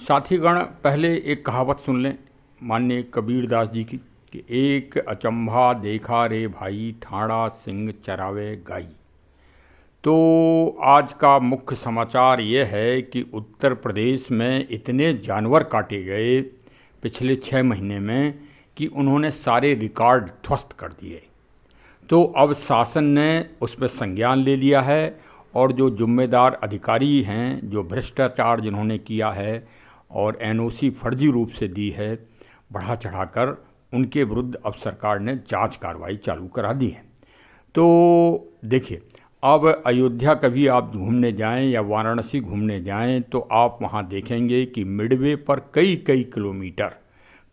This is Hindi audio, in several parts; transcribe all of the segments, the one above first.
साथीगण, पहले एक कहावत सुन लें माननीय कबीर दास जी की कि एक अचंभा देखा रे भाई, ठाड़ा सिंह चरावे गाई। तो आज का मुख्य समाचार ये है कि उत्तर प्रदेश में इतने जानवर काटे गए पिछले 6 महीने में कि उन्होंने सारे रिकॉर्ड ध्वस्त कर दिए। तो अब शासन ने उस पर संज्ञान ले लिया है और जो जिम्मेदार अधिकारी हैं, जो भ्रष्टाचार जिन्होंने किया है और एनओसी फर्जी रूप से दी है, बढ़ा चढ़ाकर उनके विरुद्ध अब सरकार ने जांच कार्रवाई चालू करा दी है। तो देखिए, अब अयोध्या कभी आप घूमने जाएं या वाराणसी घूमने जाएं तो आप वहां देखेंगे कि मिडवे पर कई कई किलोमीटर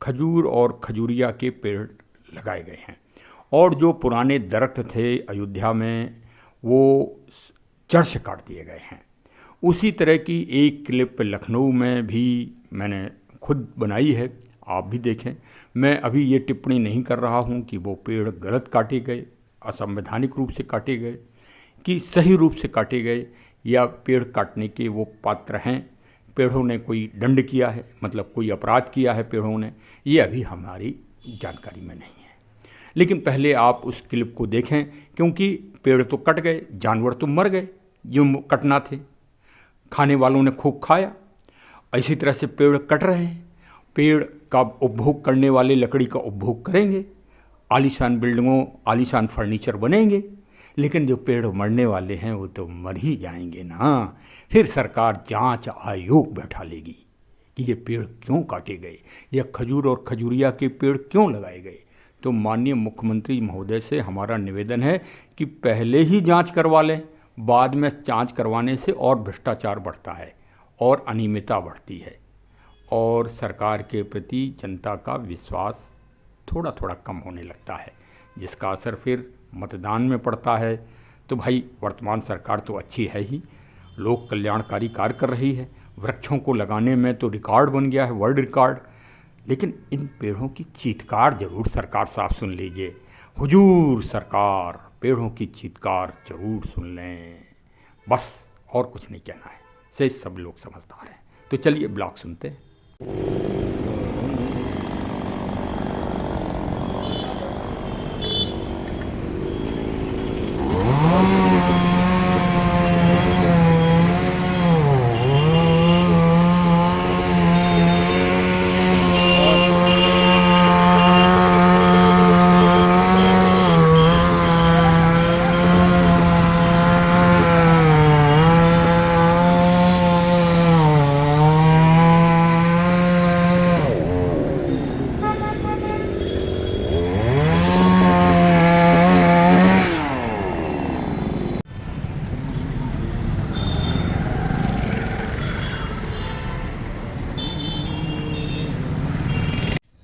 खजूर और खजूरिया के पेड़ लगाए गए हैं और जो पुराने दरख्त थे अयोध्या में वो जड़ से काट दिए गए हैं। उसी तरह की एक क्लिप लखनऊ में भी मैंने खुद बनाई है, आप भी देखें। मैं अभी ये टिप्पणी नहीं कर रहा हूँ कि वो पेड़ गलत काटे गए, असंवैधानिक रूप से काटे गए कि सही रूप से काटे गए या पेड़ काटने के वो पात्र हैं, पेड़ों ने कोई दंड किया है, मतलब कोई अपराध किया है पेड़ों ने, ये अभी हमारी जानकारी में नहीं है। लेकिन पहले आप उस क्लिप को देखें, क्योंकि पेड़ तो कट गए, जानवर तो मर गए जो कटना थे, खाने वालों ने खूब खाया। इसी तरह से पेड़ कट रहे हैं, पेड़ का उपभोग करने वाले लकड़ी का उपभोग करेंगे, आलीशान बिल्डिंगों, आलीशान फर्नीचर बनेंगे, लेकिन जो पेड़ मरने वाले हैं वो तो मर ही जाएंगे ना। फिर सरकार जांच आयोग बैठा लेगी कि ये पेड़ क्यों काटे गए या खजूर और खजूरिया के पेड़ क्यों लगाए गए। तो माननीय मुख्यमंत्री महोदय से हमारा निवेदन है कि पहले ही जांच करवा लें, बाद में जांच करवाने से और भ्रष्टाचार बढ़ता है और अनियमितता बढ़ती है और सरकार के प्रति जनता का विश्वास थोड़ा थोड़ा कम होने लगता है, जिसका असर फिर मतदान में पड़ता है। तो भाई, वर्तमान सरकार तो अच्छी है ही, लोक कल्याणकारी कार्य कर रही है, वृक्षों को लगाने में तो रिकॉर्ड बन गया है, वर्ल्ड रिकॉर्ड। लेकिन इन पेड़ों की चीत्कार जरूर सरकार साहब सुन लीजिए। हुजूर सरकार, पेड़ों की चीत्कार जरूर सुन लें, बस और कुछ नहीं कहना है, से सब लोग समझदार हैं। तो चलिए ब्लॉग सुनते हैं।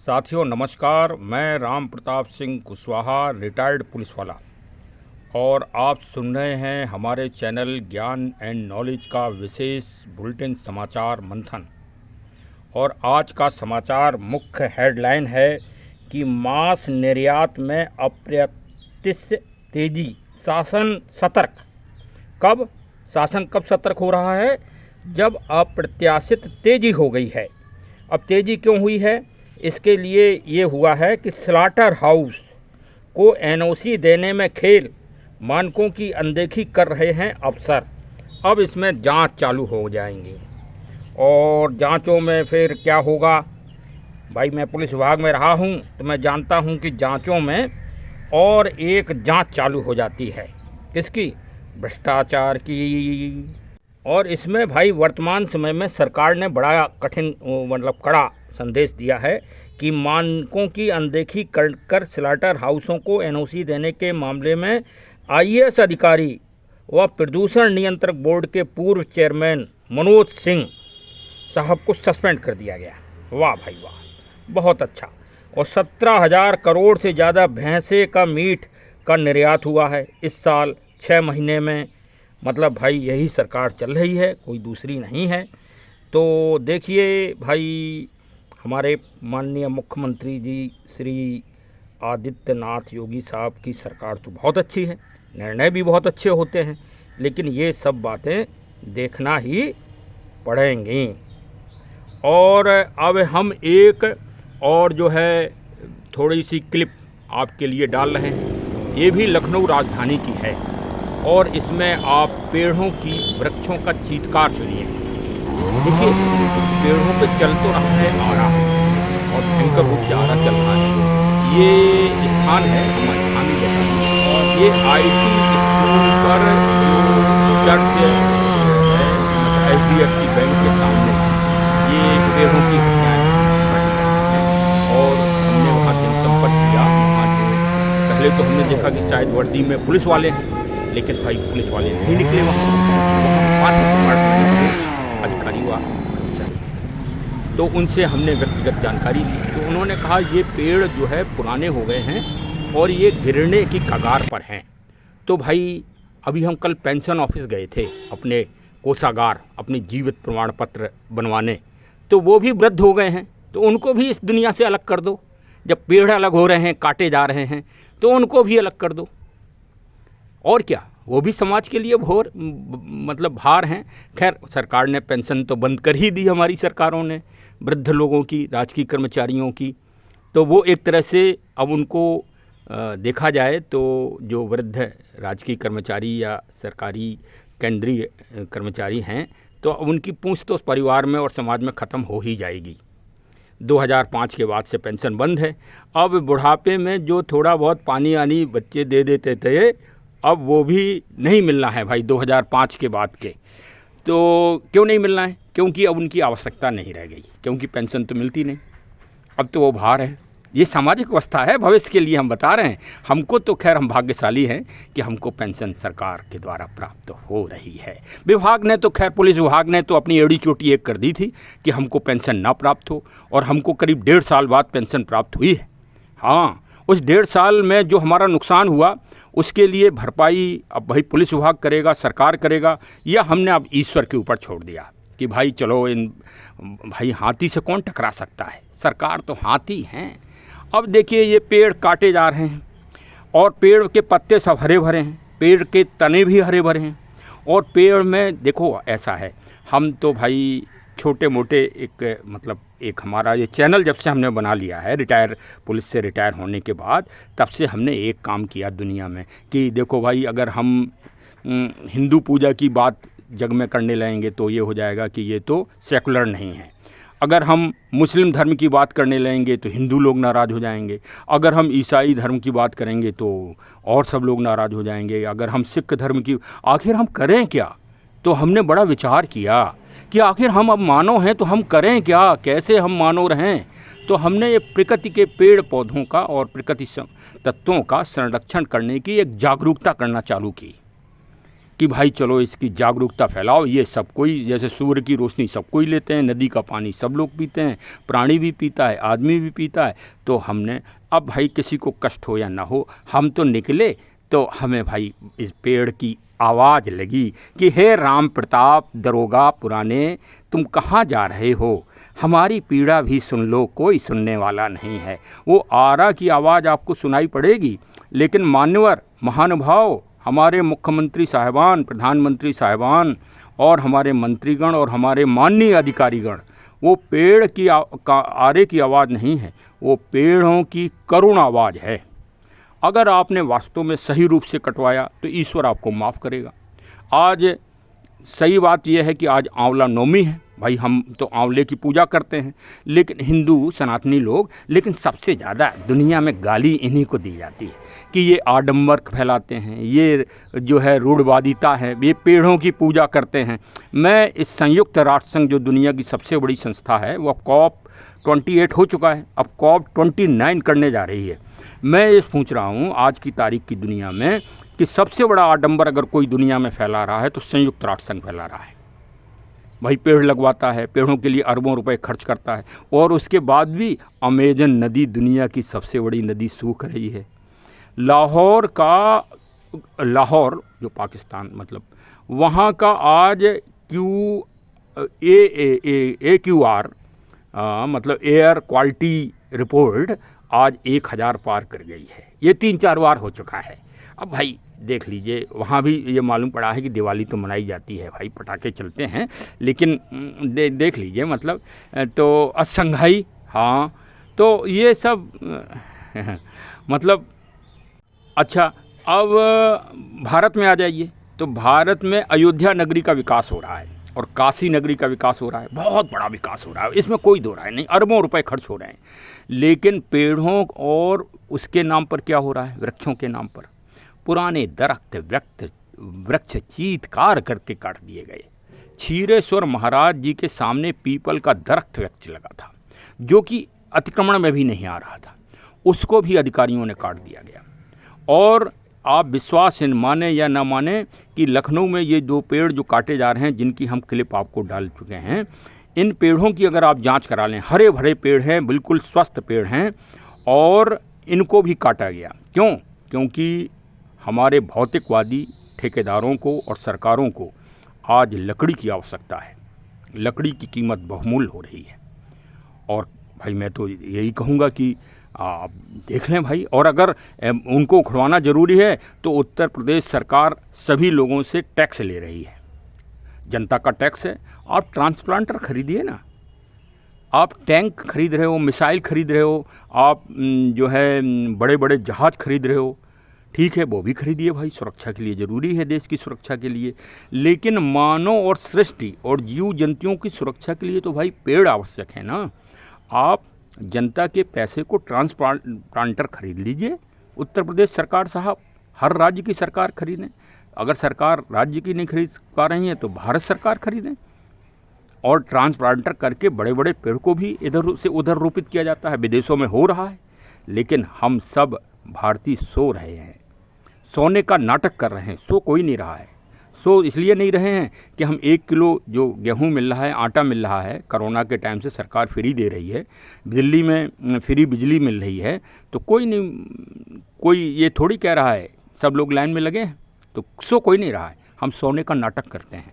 साथियों नमस्कार, मैं राम प्रताप सिंह कुशवाहा, रिटायर्ड पुलिस वाला, और आप सुन रहे हैं हमारे चैनल ज्ञान एंड नॉलेज का विशेष बुलेटिन समाचार मंथन। और आज का समाचार मुख्य हेडलाइन है कि मांस निर्यात में अप्रत्याशित तेजी, शासन सतर्क। शासन कब सतर्क हो रहा है? जब अप्रत्याशित तेजी हो गई है। अब तेजी क्यों हुई है? इसके लिए ये हुआ है कि स्लॉटर हाउस को एनओसी देने में खेल मानकों की अनदेखी कर रहे हैं अफसर। अब इसमें जांच चालू हो जाएंगी और जांचों में फिर क्या होगा? भाई, मैं पुलिस विभाग में रहा हूं तो मैं जानता हूं कि जांचों में और एक जांच चालू हो जाती है। किसकी? भ्रष्टाचार की। और इसमें भाई वर्तमान समय में सरकार ने बड़ा कठिन, मतलब कड़ा संदेश दिया है कि मानकों की अनदेखी कर स्लॉटर हाउसों को एनओसी देने के मामले में आईएएस अधिकारी व प्रदूषण नियंत्रक बोर्ड के पूर्व चेयरमैन मनोज सिंह साहब को सस्पेंड कर दिया गया। वाह भाई वाह, बहुत अच्छा। और 17,000 करोड़ से ज़्यादा भैंसे का मीट का निर्यात हुआ है इस साल 6 महीने में। मतलब भाई, यही सरकार चल रही है, कोई दूसरी नहीं है। तो देखिए भाई, हमारे माननीय मुख्यमंत्री जी श्री आदित्यनाथ योगी साहब की सरकार तो बहुत अच्छी है, निर्णय भी बहुत अच्छे होते हैं, लेकिन ये सब बातें देखना ही पड़ेंगी। और अब हम एक और जो है थोड़ी सी क्लिप आपके लिए डाल रहे हैं। ये भी लखनऊ राजधानी की है और इसमें आप पेड़ों की वृक्षों का चीत्कार सुनिए। देखिए पेड़ों पे चल तो रहा है आरा और भयंकर रूप से आरा चल रहा है। ये स्थान है हमारे स्थानीय और ये IT स्कूल पर चर्च HDFC बैंक के सामने ये पेड़ों की घटनाएं और हमने वहाँ जनसंपर्क किया। वहाँ जो पहले तो हमने देखा कि शायद वर्दी में पुलिस वाले हैं, लेकिन भाई पुलिस वाले नहीं निकले वहाँ अधिकारी हुआ। तो उनसे हमने व्यक्तिगत जानकारी ली तो उन्होंने कहा ये पेड़ जो है पुराने हो गए हैं और ये गिरने की कगार पर हैं। तो भाई अभी हम कल पेंशन ऑफिस गए थे अपने कोषागार अपनी जीवित प्रमाण पत्र बनवाने, तो वो भी वृद्ध हो गए हैं तो उनको भी इस दुनिया से अलग कर दो। जब पेड़ अलग हो रहे हैं, काटे जा रहे हैं, तो उनको भी अलग कर दो। और क्या, वो भी समाज के लिए भार हैं। खैर देखा ने पेंशन तो बंद कर ही दी हमारी सरकारों ने, वृद्ध लोगों की, राजकीय कर्मचारियों की। तो वो एक तरह से अब उनको देखा जाए तो जो वृद्ध राजकीय कर्मचारी या सरकारी केंद्रीय कर्मचारी हैं तो अब उनकी पूंछ तो उस परिवार में और समाज में ख़त्म हो ही जाएगी। 2005 के बाद से पेंशन बंद है। अब बुढ़ापे में जो थोड़ा बहुत पानी आनी बच्चे दे देते थे, अब वो भी नहीं मिलना है भाई 2005 के बाद के। तो क्यों नहीं मिलना है? क्योंकि अब उनकी आवश्यकता नहीं रह गई, क्योंकि पेंशन तो मिलती नहीं। अब तो वो भार है। ये सामाजिक व्यवस्था है, भविष्य के लिए हम बता रहे हैं। हमको तो खैर हम भाग्यशाली हैं कि हमको पेंशन सरकार के द्वारा प्राप्त हो रही है। विभाग ने तो खैर, पुलिस विभाग ने तो अपनी एड़ी चोटी एक कर दी थी कि हमको पेंशन ना प्राप्त हो, और हमको करीब 1.5 साल बाद पेंशन प्राप्त हुई है। हाँ, उस 1.5 साल में जो हमारा नुकसान हुआ उसके लिए भरपाई अब भाई पुलिस विभाग करेगा, सरकार करेगा, या हमने अब ईश्वर के ऊपर छोड़ दिया कि भाई चलो भाई हाथी से कौन टकरा सकता है, सरकार तो हाथी हैं। अब देखिए ये पेड़ काटे जा रहे हैं और पेड़ के पत्ते सब हरे भरे हैं, पेड़ के तने भी हरे भरे हैं, और पेड़ में देखो ऐसा है, हम तो भाई छोटे मोटे एक हमारा ये चैनल जब से हमने बना लिया है, पुलिस से रिटायर होने के बाद, तब से हमने एक काम किया दुनिया में कि देखो भाई अगर हम हिंदू पूजा की बात जग में करने लगेंगे तो ये हो जाएगा कि ये तो सेकुलर नहीं है। अगर हम मुस्लिम धर्म की बात करने लगेंगे तो हिंदू लोग नाराज़ हो जाएंगे। अगर हम ईसाई धर्म की बात करेंगे तो और सब लोग नाराज़ हो जाएंगे। अगर हम सिख धर्म की, आखिर हम करें क्या? तो हमने बड़ा विचार किया कि आखिर हम अब मानव हैं तो हम करें क्या, कैसे हम मानव रहें। तो हमने ये प्रकृति के पेड़ पौधों का और प्रकृति तत्वों का संरक्षण करने की एक जागरूकता करना चालू की कि भाई चलो इसकी जागरूकता फैलाओ। ये सब कोई, जैसे सूर्य की रोशनी सब कोई लेते हैं, नदी का पानी सब लोग पीते हैं, प्राणी भी पीता है, आदमी भी पीता है। तो हमने अब भाई किसी को कष्ट हो या ना हो, हम तो निकले तो हमें भाई इस पेड़ की आवाज़ लगी कि हे राम प्रताप दरोगा पुराने, तुम कहाँ जा रहे हो, हमारी पीड़ा भी सुन लो, कोई सुनने वाला नहीं है। वो आरा की आवाज़ आपको सुनाई पड़ेगी, लेकिन मान्यवर महानुभाव, हमारे मुख्यमंत्री साहिबान, प्रधानमंत्री साहिबान और हमारे मंत्रीगण और हमारे माननीय अधिकारीगण, वो पेड़ की आरे की आवाज़ नहीं है, वो पेड़ों की करुण आवाज़ है। अगर आपने वास्तव में सही रूप से कटवाया तो ईश्वर आपको माफ़ करेगा। आज सही बात यह है कि आज आंवला नवमी है, भाई हम तो आंवले की पूजा करते हैं, लेकिन हिंदू सनातनी लोग, लेकिन सबसे ज़्यादा दुनिया में गाली इन्हीं को दी जाती है कि ये आडंबर फैलाते हैं, ये जो है रूढ़वादिता है, ये पेड़ों की पूजा करते हैं। मैं इस संयुक्त राष्ट्र संघ जो दुनिया की सबसे बड़ी संस्था है, वो COP28 हो चुका है, अब COP29 करने जा रही है। मैं ये पूछ रहा हूँ आज की तारीख की दुनिया में कि सबसे बड़ा आडंबर अगर कोई दुनिया में फैला रहा है तो संयुक्त राष्ट्र संघ फैला रहा है। भाई पेड़ लगवाता है, पेड़ों के लिए अरबों रुपए खर्च करता है, और उसके बाद भी अमेजन नदी, दुनिया की सबसे बड़ी नदी, सूख रही है। लाहौर जो पाकिस्तान वहाँ का आज AQR एयर क्वालिटी रिपोर्ट आज 1000 पार कर गई है। ये 3-4 बार हो चुका है। अब भाई देख लीजिए, वहाँ भी ये मालूम पड़ा है कि दिवाली तो मनाई जाती है भाई, पटाखे चलते हैं, लेकिन देख लीजिए मतलब तो शंघाई, हाँ, तो ये सब मतलब अच्छा। अब भारत में आ जाइए, तो भारत में अयोध्या नगरी का विकास हो रहा है और काशी नगरी का विकास हो रहा है, बहुत बड़ा विकास हो रहा है, इसमें कोई दो राय नहीं, अरबों रुपए खर्च हो रहे हैं। लेकिन पेड़ों और उसके नाम पर क्या हो रहा है, वृक्षों के नाम पर पुराने दरख्त वृक्ष चीतकार करके काट दिए गए। क्षीरेश्वर महाराज जी के सामने पीपल का दरख्त वृक्ष लगा था, जो कि अतिक्रमण में भी नहीं आ रहा था, उसको भी अधिकारियों ने काट दिया गया। और आप विश्वास माने या ना माने कि लखनऊ में ये 2 पेड़ जो काटे जा रहे हैं, जिनकी हम क्लिप आपको डाल चुके हैं, इन पेड़ों की अगर आप जांच करा लें, हरे भरे पेड़ हैं, बिल्कुल स्वस्थ पेड़ हैं, और इनको भी काटा गया। क्यों? क्योंकि हमारे भौतिकवादी ठेकेदारों को और सरकारों को आज लकड़ी की आवश्यकता है, लकड़ी की कीमत बहुमूल्य हो रही है। और भाई मैं तो यही कहूँगा कि आप देख लें भाई, और अगर उनको उखड़वाना ज़रूरी है तो उत्तर प्रदेश सरकार सभी लोगों से टैक्स ले रही है, जनता का टैक्स है। आप ट्रांसप्लांटर खरीदिए ना, आप टैंक खरीद रहे हो, मिसाइल खरीद रहे हो, आप जो है बड़े बड़े जहाज़ खरीद रहे हो, ठीक है, वो भी खरीदिए भाई, सुरक्षा के लिए ज़रूरी है, देश की सुरक्षा के लिए। लेकिन मानव और सृष्टि और जीव जंतुओं की सुरक्षा के लिए तो भाई पेड़ आवश्यक है ना। आप जनता के पैसे को ट्रांसप्लांटर खरीद लीजिए, उत्तर प्रदेश सरकार साहब, हर राज्य की सरकार खरीदें। अगर सरकार राज्य की नहीं खरीद पा रही है तो भारत सरकार खरीदें, और ट्रांसप्लांटर करके बड़े बड़े पेड़ को भी इधर से उधर रोपित किया जाता है, विदेशों में हो रहा है। लेकिन हम सब भारतीय सो रहे हैं, सोने का नाटक कर रहे हैं, सो कोई नहीं रहा है। सो इसलिए नहीं रहे हैं कि हम 1 किलो जो गेहूं मिल रहा है, आटा मिल रहा है, कोरोना के टाइम से सरकार फ्री दे रही है, दिल्ली में फ्री बिजली मिल रही है, तो कोई नहीं, कोई ये थोड़ी कह रहा है सब लोग लाइन में लगे हैं, तो सो कोई नहीं रहा है, हम सोने का नाटक करते हैं।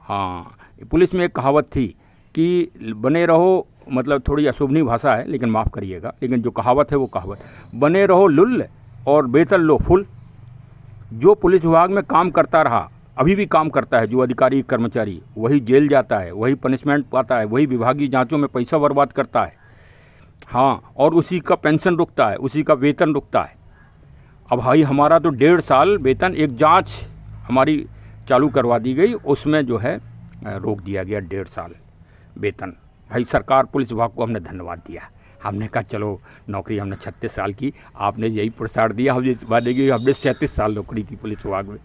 हाँ, पुलिस में एक कहावत थी कि बने रहो, मतलब थोड़ी अशुभनी भाषा है लेकिन माफ़ करिएगा, लेकिन जो कहावत है वो कहावत, बने रहो लुल्ल और वेतन लो फुल। जो पुलिस विभाग में काम करता रहा, अभी भी काम करता है, जो अधिकारी कर्मचारी, वही जेल जाता है, वही पनिशमेंट पाता है, वही विभागीय जांचों में पैसा बर्बाद करता है, हाँ, और उसी का पेंशन रुकता है, उसी का वेतन रुकता है। अब भाई हमारा तो 1.5 साल वेतन, एक जांच हमारी चालू करवा दी गई, उसमें जो है रोक दिया गया 1.5 साल वेतन। भाई सरकार, पुलिस विभाग को हमने धन्यवाद दिया, हमने कहा चलो नौकरी हमने 36 साल की, आपने यही पुरस्कार दिया, हम इस बात की हमने 37 साल नौकरी की पुलिस विभाग में।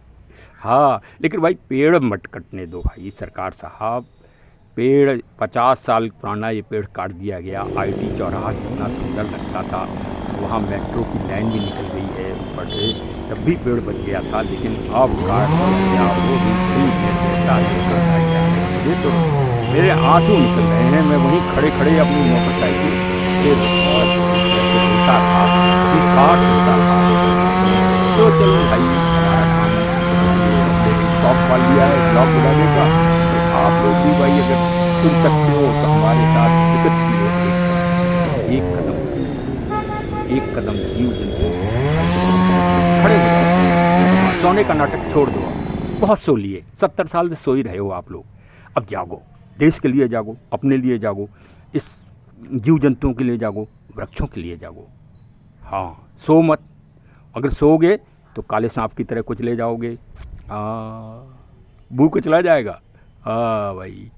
हाँ, लेकिन भाई पेड़ मत कटने दो भाई सरकार साहब, पेड़ 50 साल पुराना ये पेड़ काट दिया गया। IT चौराहा कितना सुंदर लगता था, वहाँ मेट्रो की लाइन भी निकल गई है ऊपर से, तब भी पेड़ बच गया था, लेकिन अब काट दिया वो भी ये तो मेरे आंसू निकल रहे हैं। मैं वहीं खड़े खड़े अपनी मोटरसाइकिल से होता था, काट होता था, तो चलो भाई हमारा काम शौक पाल दिया है ब्लॉग बनाने का, तो आप लोग भी भाई अगर सुन सकते हो तो हमारे साथ टिकट की ओर एक कदम जीव जंतु खड़े हो जाओ, सोने का नाटक छोड़ दो। बहुत सो लिए, 70 साल से सो ही रहे हो आप लोग, अब जागो, देश के लिए जागो, अपने लिए जागो, इस जीव जंतुओं के लिए जागो, वृक्षों के लिए जागो। हाँ, सो मत, अगर सोओगे तो काले सांप की तरह कुछ ले जाओगे, भूख को चला जाएगा। भाई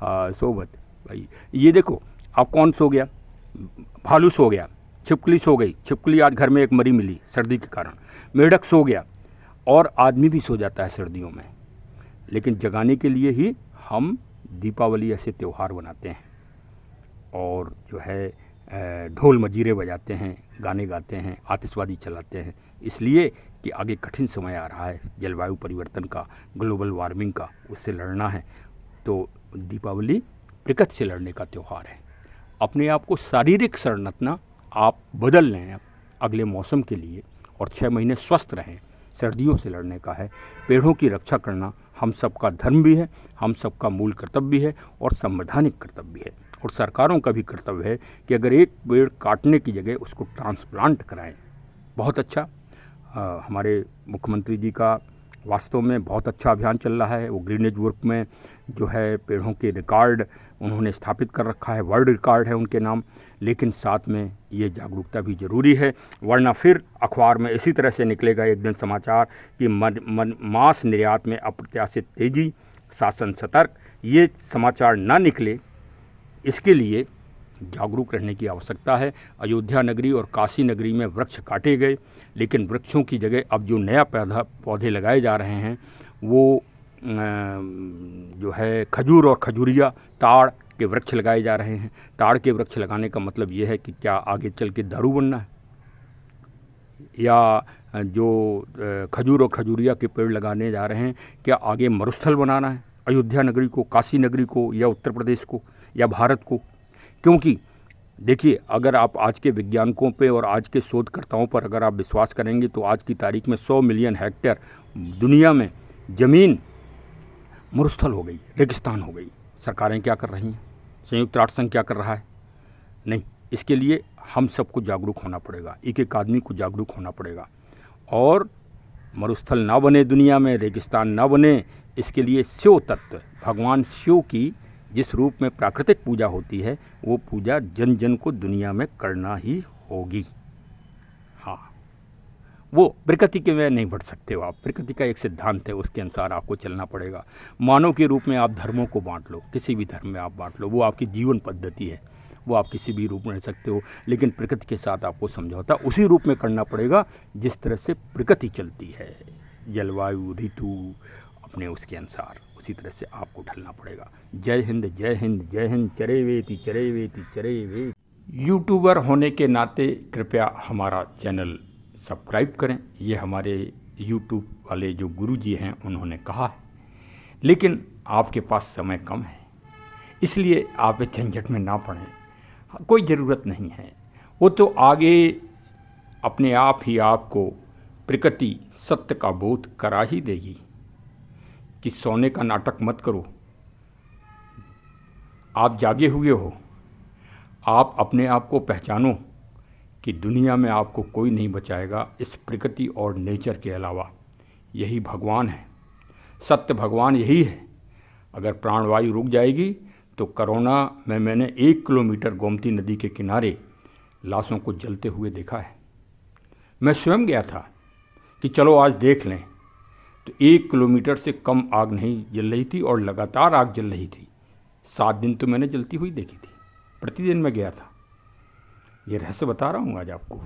सो मत भाई। ये देखो, अब कौन सो गया, भालू सो गया, छिपकली सो गई, छिपकली आज घर में एक मरी मिली सर्दी के कारण, मेढक सो गया, और आदमी भी सो जाता है सर्दियों में। लेकिन जगाने के लिए ही हम दीपावली ऐसे त्यौहार बनाते हैं, और जो है ढोल मजीरे बजाते हैं, गाने गाते हैं, आतिशबाजी चलाते हैं, इसलिए कि आगे कठिन समय आ रहा है, जलवायु परिवर्तन का, ग्लोबल वार्मिंग का, उससे लड़ना है। तो दीपावली प्रकृति से लड़ने का त्यौहार है। अपने आप को शारीरिक संरचना आप बदल लें अगले मौसम के लिए, और 6 महीने स्वस्थ रहें, सर्दियों से लड़ने का है। पेड़ों की रक्षा करना हम सबका धर्म भी है, हम सबका मूल कर्तव्य भी है, और संवैधानिक कर्तव्य भी है। और सरकारों का भी कर्तव्य है कि अगर एक पेड़ काटने की जगह उसको ट्रांसप्लांट कराएं। बहुत अच्छा। हमारे मुख्यमंत्री जी का वास्तव में बहुत अच्छा अभियान चल रहा है। वो ग्रीनेज वर्क में जो है पेड़ों के रिकॉर्ड उन्होंने स्थापित कर रखा है, वर्ल्ड रिकॉर्ड है उनके नाम। लेकिन साथ में ये जागरूकता भी ज़रूरी है, वरना फिर अखबार में इसी तरह से निकलेगा एक दिन समाचार कि मांस निर्यात में अप्रत्याशित तेजी, शासन सतर्क। ये समाचार ना निकले, इसके लिए जागरूक रहने की आवश्यकता है। अयोध्या नगरी और काशी नगरी में वृक्ष काटे गए, लेकिन वृक्षों की जगह अब जो नया पौधे लगाए जा रहे हैं वो जो है खजूर और खजूरिया, ताड़ के वृक्ष लगाए जा रहे हैं। ताड़ के वृक्ष लगाने का मतलब ये है कि क्या आगे चल के दारू बनना है, या जो खजूर और खजूरिया के पेड़ लगाने जा रहे हैं क्या आगे मरुस्थल बनाना है अयोध्या नगरी को, काशी नगरी को, या उत्तर प्रदेश को, या भारत को। क्योंकि देखिए, अगर आप आज के वैज्ञानिकों पे और आज के शोधकर्ताओं पर अगर आप विश्वास करेंगे तो आज की तारीख में 100 मिलियन हेक्टेयर दुनिया में ज़मीन मरुस्थल हो गई, रेगिस्तान हो गई। सरकारें क्या कर रही हैं, संयुक्त राष्ट्र संघ क्या कर रहा है? नहीं, इसके लिए हम सबको जागरूक होना पड़ेगा, एक एक आदमी को जागरूक होना पड़ेगा। और मरुस्थल ना बने दुनिया में, रेगिस्तान ना बने, इसके लिए शिव तत्व, भगवान शिव की जिस रूप में प्राकृतिक पूजा होती है वो पूजा जन जन को दुनिया में करना ही होगी। हाँ, वो प्रकृति के में नहीं बढ़ सकते हो आप, प्रकृति का एक सिद्धांत है, उसके अनुसार आपको चलना पड़ेगा। मानव के रूप में आप धर्मों को बांट लो, किसी भी धर्म में आप बांट लो, वो आपकी जीवन पद्धति है, वो आप किसी भी रूप में रह सकते हो, लेकिन प्रकृति के साथ आपको समझौता उसी रूप में करना पड़ेगा जिस तरह से प्रकृति चलती है, जलवायु, ऋतु अपने उसके अनुसार, उसी तरह से आपको ढलना पड़ेगा। जय हिंद, जय हिंद, जय हिंद। चरे वेति चरे वेति चरे वेति। यूट्यूबर होने के नाते कृपया हमारा चैनल सब्सक्राइब करें, ये हमारे यूट्यूब वाले जो गुरुजी हैं उन्होंने कहा है, लेकिन आपके पास समय कम है, इसलिए आप इस झंझट में ना पड़ें, कोई ज़रूरत नहीं है। वो तो आगे अपने आप ही आपको प्रकृति सत्य का बोध करा ही देगी कि सोने का नाटक मत करो, आप जागे हुए हो, आप अपने आप को पहचानो कि दुनिया में आपको कोई नहीं बचाएगा इस प्रकृति और नेचर के अलावा। यही भगवान है, सत्य भगवान यही है। अगर प्राणवायु रुक जाएगी तो कोरोना में मैंने 1 किलोमीटर गोमती नदी के किनारे लाशों को जलते हुए देखा है। मैं स्वयं गया था कि चलो आज देख लें, तो 1 किलोमीटर से कम आग नहीं जल रही थी और लगातार आग जल रही थी। 7 दिन तो मैंने जलती हुई देखी थी, प्रतिदिन मैं गया था। ये रहस्य बता रहा हूँ आज आपको,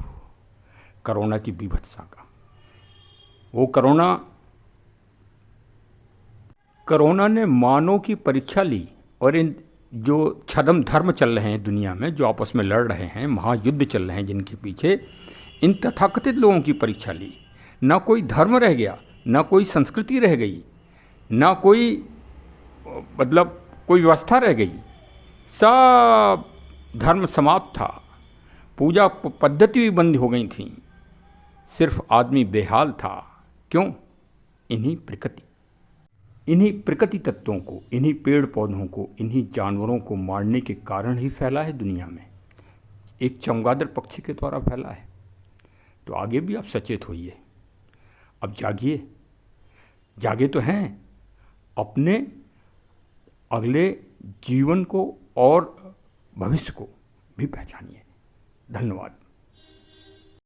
कोरोना की बीभत्सता का। वो कोरोना ने मानव की परीक्षा ली, और इन जो छद्म धर्म चल रहे हैं दुनिया में, जो आपस में लड़ रहे हैं, महायुद्ध चल रहे हैं जिनके पीछे, इन तथाकथित लोगों की परीक्षा ली। ना कोई धर्म रह गया, ना कोई संस्कृति रह गई, ना कोई मतलब कोई व्यवस्था रह गई, सब धर्म समाप्त था, पूजा पद्धति भी बंद हो गई थी, सिर्फ आदमी बेहाल था। क्यों? इन्हीं प्रकृति तत्वों को, इन्हीं पेड़ पौधों को, इन्हीं जानवरों को मारने के कारण ही फैला है दुनिया में, एक चमगादड़ पक्षी के द्वारा फैला है। तो आगे भी आप सचेत होइए, अब जागिए, जागे तो हैं, अपने अगले जीवन को और भविष्य को भी पहचानिए। धन्यवाद।